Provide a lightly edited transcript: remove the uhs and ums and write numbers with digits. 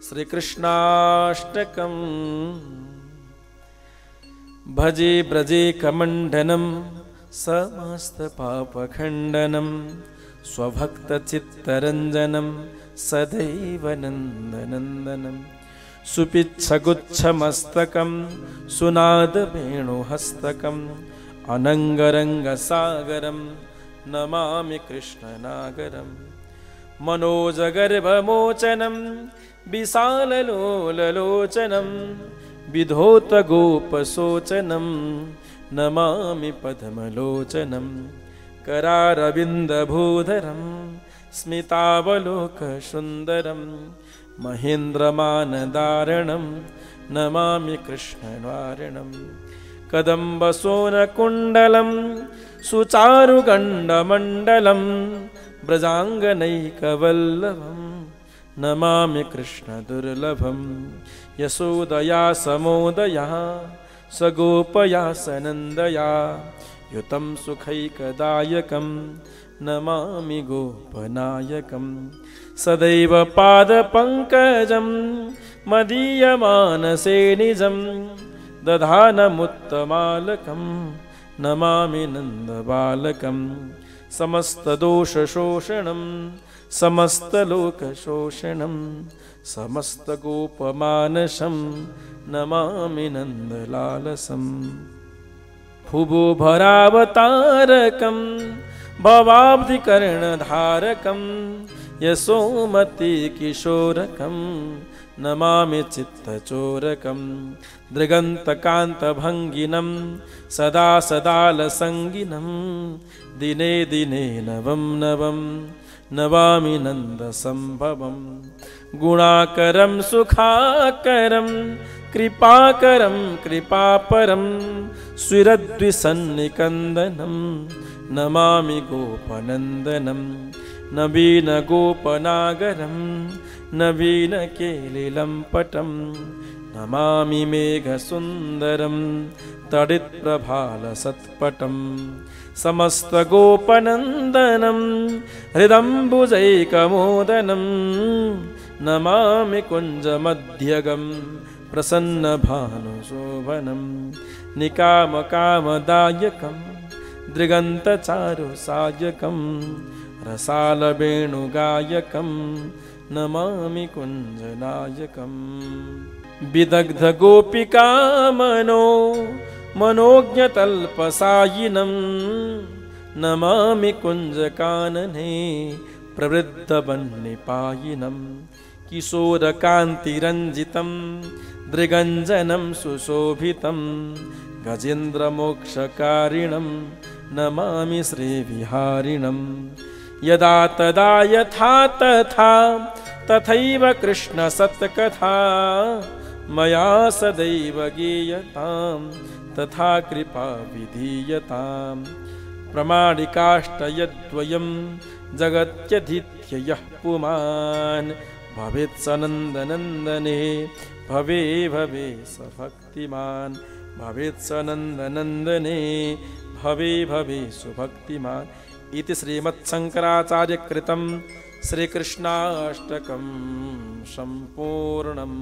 श्रीकृष्णाष्टकम् भजे ब्रजे कमण्डनं समस्तपापखण्डनं स्वभक्तचित्तरञ्जनं सदैव नन्दनन्दनं सुपिच्छगुच्छमस्तकं सुनादवेणुहस्तकम् अनङ्गरङ्गसागरं नमामि कृष्णनागरम् मनोजगर्भमोचनं विशाललोललोचनं विधौतगोपशोचनं नमामि पद्मलोचनं करारविन्दभूधरं स्मितावलोकसुन्दरं महेन्द्रमानदारणं नमामि कृष्णवारणं कदम्बसोनकुण्डलं सुचारुगण्डमण्डलं व्रजाङ्गनैकवल्लभं नमामि कृष्णदुर्लभं यशोदया समोदया सगोपया सनन्दया युतं सुखैकदायकं नमामि गोपनायकं सदैव पादपङ्कजं मदीयमानसे निजं दधानमुत्तमालकं नमामि नन्दबालकं समस्तदोषशोषणं समस्तलोकशोषणं समस्तगोपमानसं नमामि नन्दलालसं भुवो भरावतारकं भवाब्धिकर्णधारकं यशोमतिकिशोरकं नमामि चित्तचोरकं दृगन्तकान्तभङ्गिनं सदा सदालसङ्गिनं दिने दिने नवं नवं नवामि नन्दसम्भवं गुणाकरं सुखाकरं कृपाकरं कृपापरं स्विरद्विसन्निकन्दनं नमामि गोपनन्दनं नवीनगोपनागरं नवीनकेलिलम्पटं नमामि मेघसुन्दरं तडित्प्रभालसत्पटं समस्तगोपनन्दनं हृदम्बुजैकमोदनं नमामि कुञ्जमध्यगं प्रसन्नभानुशोभनं निकामकामदायकं दृगन्तचारुसायकं रसालवेणुगायकं नमामि कुञ्जनायकं विदग्धगोपिकामनो मनोज्ञतल्पसायिनं नमामि कुञ्जकानने प्रवृद्धवह्निपायिनं किशोरकान्तिरञ्जितं दृगञ्जनं सुशोभितं गजेन्द्रमोक्षकारिणं नमामि श्रीविहारिणं यदा तदा यथा तथा तथैव कृष्णसत्कथा मया सदैव गीयतां तथा कृपा विधीयतां प्रमाणिकाष्टयद्वयं जगत्यधीत्य यः पुमान् भवेत् सनन्दनन्दने भवे भवे स भक्तिमान् भवेत् सनन्दनन्दने भवे भवे सुभक्तिमान् इति श्रीमत्शङ्कराचार्यकृतं श्रीकृष्णाष्टकं सम्पूर्णम्।